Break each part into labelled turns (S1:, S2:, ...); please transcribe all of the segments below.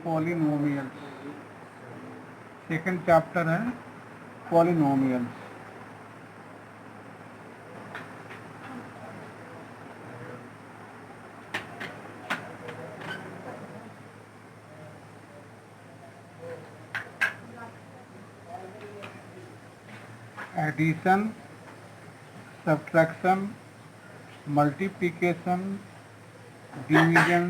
S1: Polynomials, second chapter है polynomials. Addition, subtraction, multiplication, division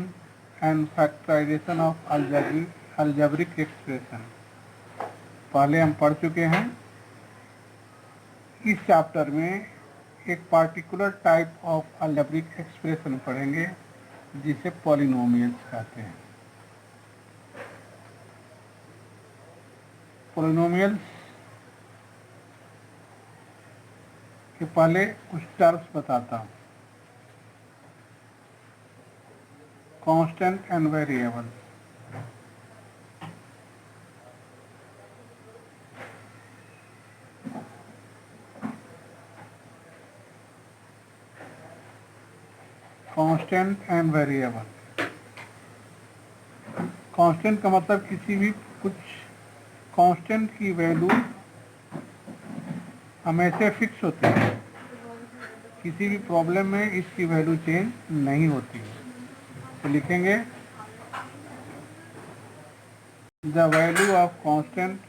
S1: and factorization of algebraic expression पहले हम पढ़ चुके हैं। इस चैप्टर में एक particular type of algebraic expression पढ़ेंगे जिसे पॉलिनोमियल्स कहते हैं। पॉलिनोमियल्स के पहले कुछ टर्म्स बताता हूँ। Constant and variable, constant and variable. Constant का मतलब किसी भी कुछ कांस्टेंट की वैल्यू हमेशा फिक्स होती है, किसी भी प्रॉब्लम में इसकी वैल्यू चेंज नहीं होती है। तो लिखेंगे the value of constant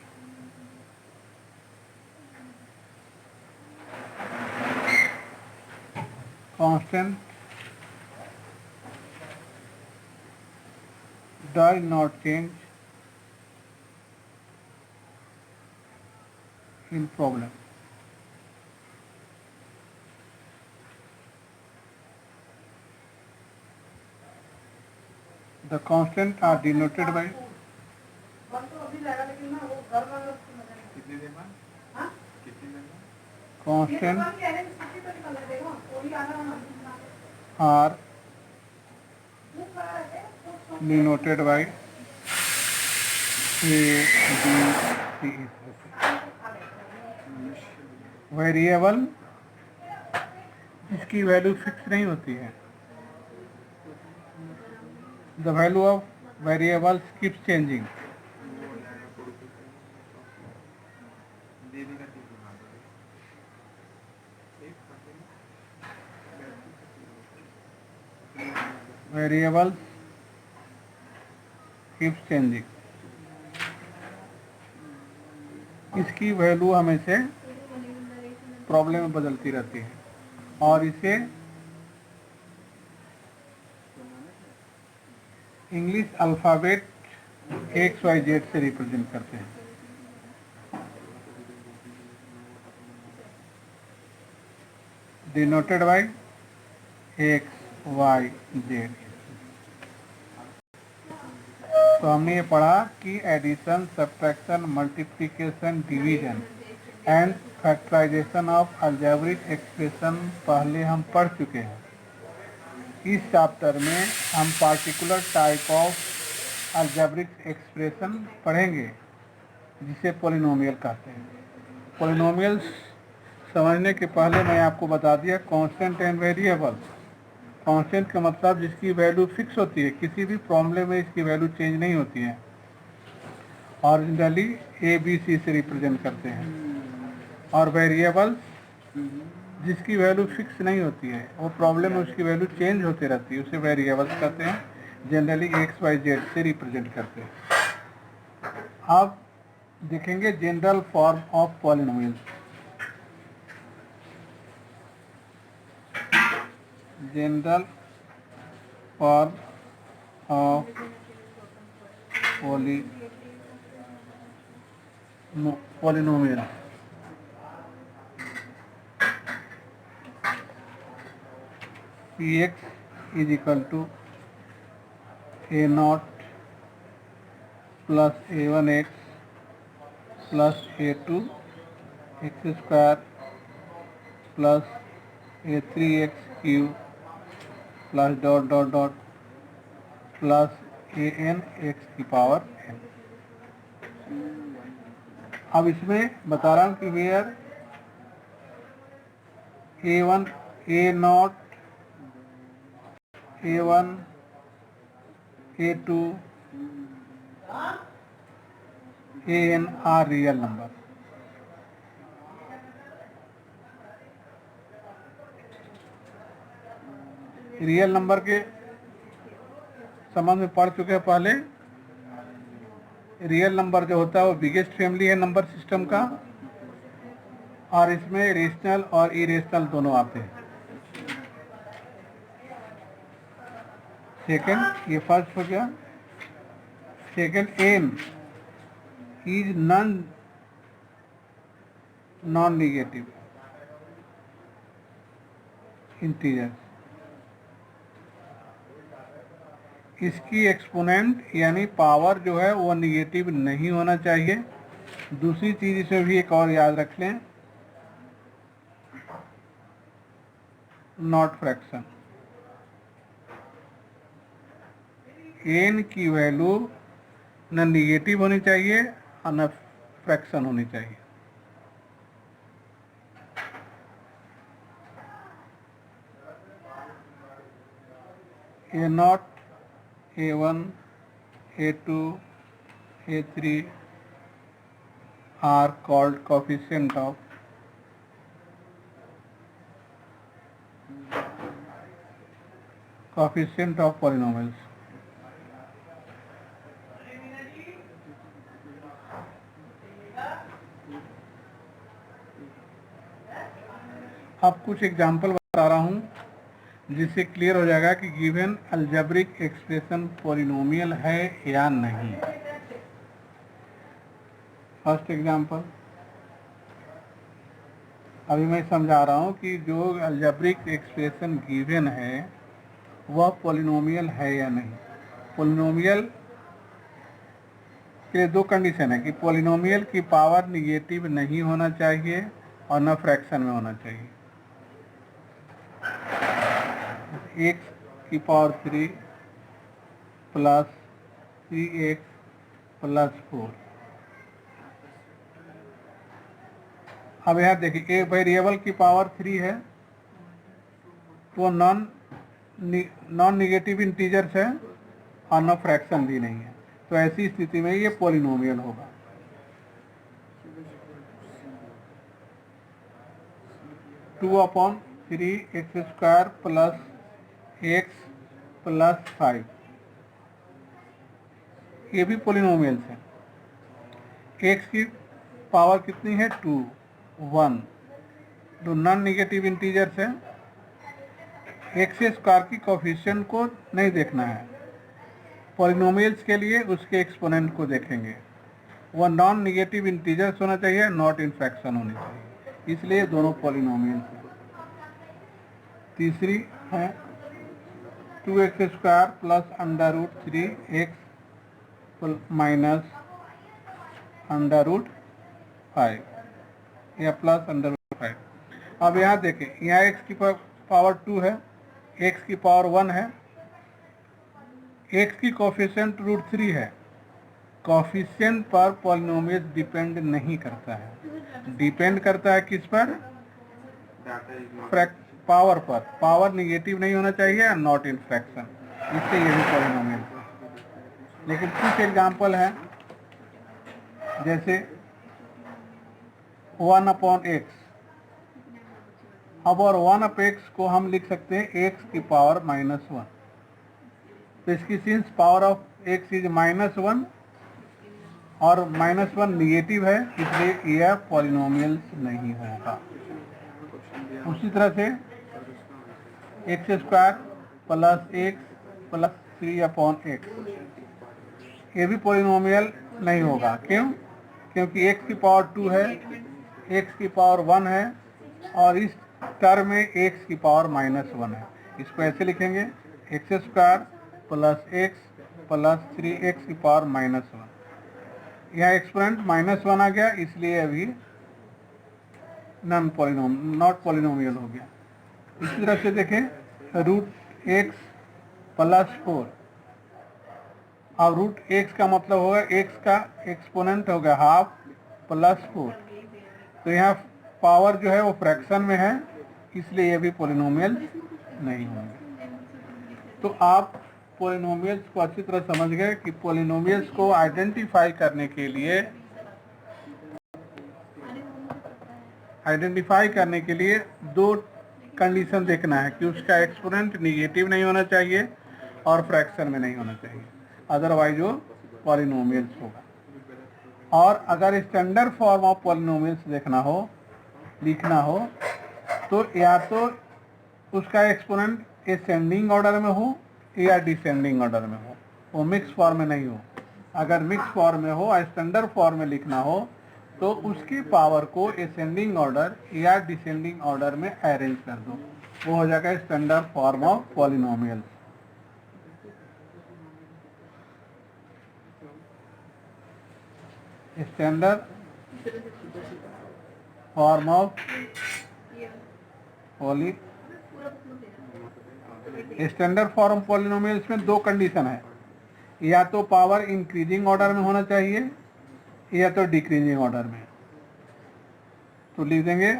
S1: does not change in problem. The constants are denoted by constant are denoted by A, B, C. Variable जिसकी वैल्यू फिक्स नहीं होती है। The value of variables keeps changing. Variables keeps changing. इसकी value हमेशा problem में बदलती रहती है और इसे इंग्लिश अल्फ़ाबेट XYZ से रिप्रेजेंट करते हैं। Denoted by XYZ। तो हमने ये पढ़ा कि addition, subtraction, multiplication, division and factorization of algebraic expression पहले हम पढ़ चुके हैं। इस चैप्टर में हम particular type of algebraic expression पढ़ेंगे जिसे पॉलिनोमियल कहते हैं। पॉलिनोमियल्स समझने के पहले मैं आपको बता दिया कांस्टेंट एंड वेरिएबल। कांस्टेंट का मतलब जिसकी वैल्यू फिक्स होती है, किसी भी प्रॉब्लम में इसकी वैल्यू चेंज नहीं होती है और जनरली ABC से रिप्रेजेंट करते हैं। और वेरिएबल जिसकी वैल्यू फिक्स नहीं होती है, वो प्रॉब्लम में उसकी वैल्यू चेंज होती रहती है, उसे वेरिएबल्स कहते हैं। जनरली XYZ से रिप्रेजेंट करते हैं। अब देखेंगे general form of polynomials. General form of polynomial. Px is equal to A0 plus A1x plus A2 x square plus A3x cube plus dot dot dot plus an x की power n। अब इसमें बता रहा हूँ कि where A1 A0 A1 A2 AN are real number. Real number के संबंध में पढ़ चुके हैं पहले। रियल नंबर जो होता है वो बिगेस्ट फैमिली है नंबर सिस्टम का, और इसमें रेशनल और इरेशनल दोनों आते हैं। सेकंड, ये फर्स्ट हो गया। Second, n is non negative integer. इसकी एक्सपोनेंट यानी पावर जो है वो निगेटिव नहीं होना चाहिए। दूसरी चीज इसमें भी एक और याद रख लें, नॉट फ्रैक्शन। एन की वैल्यू न निगेटिव होनी चाहिए और न फ्रैक्शन होनी चाहिए। A0 A1 A2 A3 are called coefficient of polynomials। अब कुछ एग्जाम्पल बता रहा हूं जिससे क्लियर हो जाएगा कि गिवन अलजेब्रिक एक्सप्रेशन पॉलिनोमियल है या नहीं। फर्स्ट एग्जाम्पल, अभी मैं समझा रहा हूं कि जो अलजेब्रिक एक्सप्रेशन गिवन है वह पॉलिनोमियल है या नहीं। पॉलिनोमियल के दो कंडीशन है कि पॉलिनोमियल की पावर निगेटिव नहीं होना चाहिए और न फ्रैक्शन में होना चाहिए। x की पावर 3 प्लस 3x प्लस 4। अब यहाँ देखिए, एक वेरिएबल की पावर 3 है तो नॉन निगेटिव इंटीजर्स है और न फ्रैक्शन भी नहीं है, तो ऐसी स्थिति में ये पॉलिनोमियल होगा। Two upon 3x² plus x plus 5, ये भी पॉलिनोमियल्स है। x की पावर कितनी है 2 1, जो नॉन निगेटिव इंटीजर्स है। x² की कोफिशिएंट को नहीं देखना है, पॉलिनोमियल्स के लिए उसके एक्सपोनेंट को देखेंगे। वह नॉन निगेटिव इंटीजर्स होना चाहिए, नॉट इन फ्रैक्शन होनी चाहिए, इसलिए दोनों पॉलिनोमियल्स हैं। तीसरी है 2x² प्लस √3x माइनस √5 या प्लस √5। अब यहाँ देखें, यहाँ x की पावर 2 है, x की पावर 1 है, x की कोफिशिएंट √3 है। कोफिशिएंट पर पॉलिनोमियल डिपेंड नहीं करता है, डिपेंड करता है किस पर? पावर पर। पावर निगेटिव नहीं होना चाहिए, नॉट इन फ्रैक्शन, इससे ये भी पॉलिनोमियल है। लेकिन कुछ एग्जाम्पल है, जैसे 1/x। अब और 1/x को हम लिख सकते हैं x की पावर -1। तो इसकी since power of x is -1 और -1 निगेटिव है, इसलिए यह पॉलिनोमियल्स नहीं होगा। उसी तरह से x² plus x plus 3/x, ये भी पॉलिनोमियल नहीं होगा। क्यों? क्योंकि x की पावर 2 है, x की पावर 1 है और इस टर्म में x की पावर -1 है। इसको ऐसे लिखेंगे, x² plus x plus 3x की पावर -1। यहाँ एक्सपोनेंट -1 आ गया, इसलिए अभी नॉट पॉलिनोमियल हो गया। इसी तरह से देखें, √x प्लस 4। अब √x का मतलब होगा x का एक्सपोनेंट होगा हाफ प्लस 4। तो यहाँ पावर जो है वो फ्रैक्शन में है, इसलिए ये भी पॉलिनोमियल नहीं होंगे। तो आप पॉलिनोमियल्स को अच्छी तरह समझ गए कि पॉलिनोमियल्स को आइडेंटिफाई करने के लिए दो कंडीशन देखना है कि उसका एक्सपोनेंट निगेटिव नहीं होना चाहिए और फ्रैक्शन में नहीं होना चाहिए, अदरवाइज वो पॉलिनोमियल्स होगा। और अगर स्टैंडर्ड फॉर्म ऑफ पॉलिनोमियल्स लिखना हो तो या तो उसका एक्सपोनेंट असेंडिंग ऑर्डर में हो या डिसेंडिंग ऑर्डर में हो, वो मिक्स फॉर्म में नहीं हो। अगर मिक्स फॉर्म में हो, स्टैंडर्ड फॉर्म में लिखना हो तो उसकी पावर को असेंडिंग ऑर्डर या डिसेंडिंग ऑर्डर में अरेंज कर दो, वो हो जाएगा standard form of polynomial. Standard form of standard form polynomials में दो कंडीशन है, या तो पावर इंक्रीजिंग ऑर्डर में होना चाहिए या तो डिक्रीजिंग ऑर्डर में। तो लिख देंगे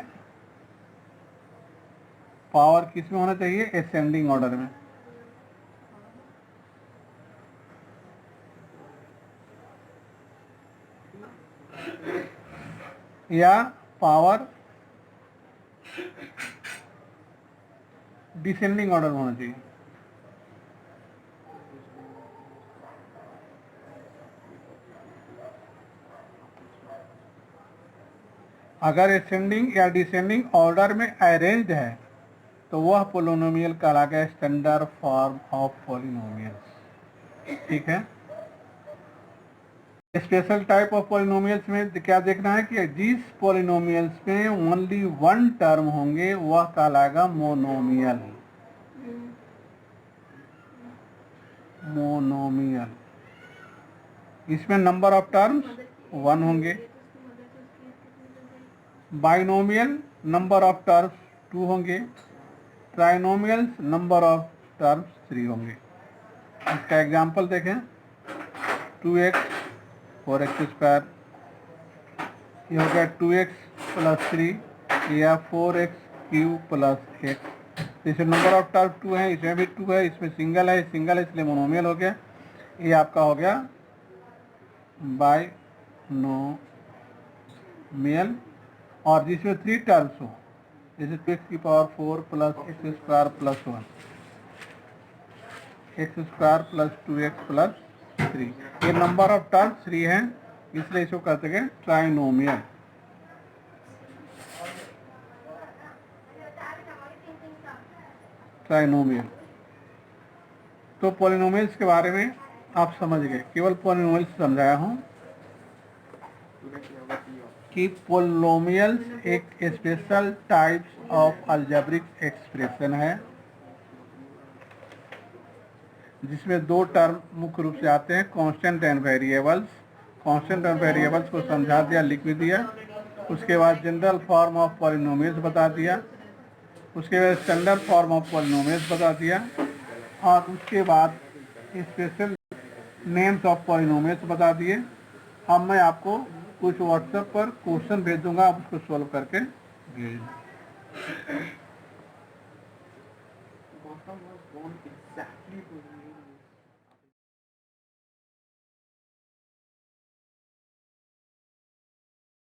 S1: पावर किस में होना चाहिए, असेंडिंग ऑर्डर में। या पावर डिसेंडिंग ऑर्डर में होना चाहिए। अगर असेंडिंग या डिसेंडिंग ऑर्डर में अरेंज्ड है तो वह पॉलिनोमियल कहलाएगा स्टैंडर्ड फॉर्म ऑफ पॉलिनोमियल्स। ठीक है। स्पेशल टाइप ऑफ पॉलिनोमियल्स में क्या देखना है कि जिस पॉलिनोमियल्स में ओनली वन टर्म होंगे वह कहलाएगा मोनोमियल। इसमें नंबर ऑफ टर्म्स वन होंगे। Binomial number of terms two होंगे। Trinomial number of terms three होंगे। इसका एग्जांपल देखें, 2x 4x स्क्वायर, ये हो गया 2x प्लस 3 या 4x क्यूब प्लस x। इसमें नंबर ऑफ टर्म 2 है, इसमें भी 2 है, इसमें सिंगल है इसलिए मोनोमियल हो गया। ये आपका हो गया बाइनोमियल। और जिसमें 3 टर्म्स हो, जैसे 2x की power 4 plus x square plus 1, x square plus 2x plus 3, ये नंबर ऑफ टर्म 3 हैं, इसलिए इसको कहते हैं ट्राइनोमियल। तो पॉलिनोमियल्स के बारे में आप समझ गए, केवल पॉलिनोमियल्स समझाया हूं कि पॉलिनोमियल्स एक special types of algebraic expression है जिसमें दो टर्म मुख्य रूप से आते हैं, constant and variables. Constant and variables को समझा दिया, लिख भी दिया। उसके बाद जनरल फॉर्म ऑफ पॉलिनोमियल्स बता दिया, उसके बाद स्टैंडर्ड फॉर्म ऑफ पॉलिनोमियल्स बता दिया, और उसके बाद स्पेशल नेम्स ऑफ पॉलिनोमियल्स बता दिए। अब मैं आपको कुछ व्हाट्सएप पर क्वेश्चन भेज दूंगा, आप उसको सॉल्व करके भेज दें।